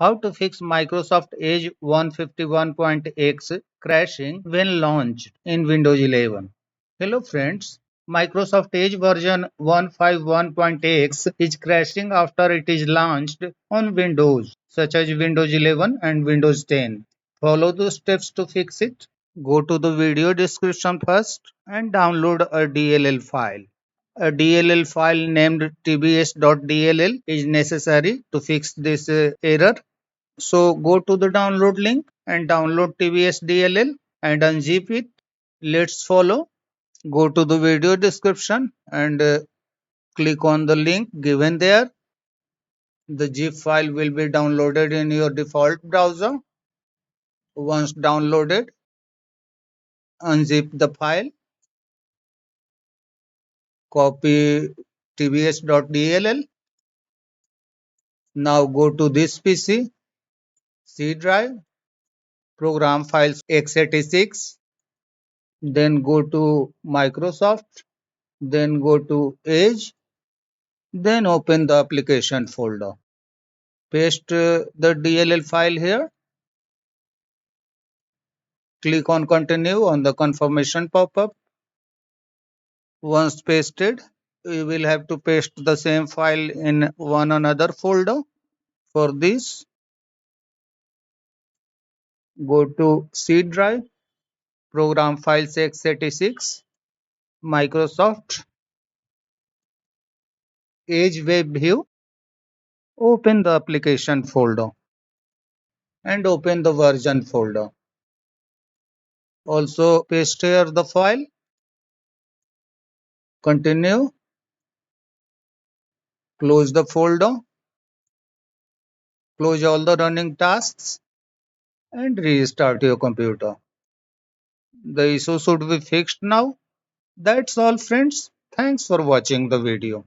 How to fix Microsoft Edge 151.x crashing when launched in Windows 11. Hello friends, Microsoft Edge version 151.x is crashing after it is launched on Windows such as Windows 11 and Windows 10. Follow the steps to fix it. Go to the video description first and download a DLL file. A DLL file named tbs.dll is necessary to fix this error. So go to the download link and download tbs.dll and unzip it. Let's follow. Go to the video description and click on the link given there. The zip file will be downloaded in your default browser. Once downloaded, unzip the file, copy tbs.dll. Now go to this PC, C drive, program files x86, then go to Microsoft, then go to Edge, then open the application folder. Paste the DLL file here. Click on continue on the confirmation pop-up. Once pasted, we will have to paste the same file in one another folder. For this, go to C drive, program files x86, Microsoft, Edge Web View, open the application folder and open the version folder. Also paste here the file, continue, close the folder, close all the running tasks and restart your computer. The issue should be fixed now. That's all friends. Thanks for watching the video.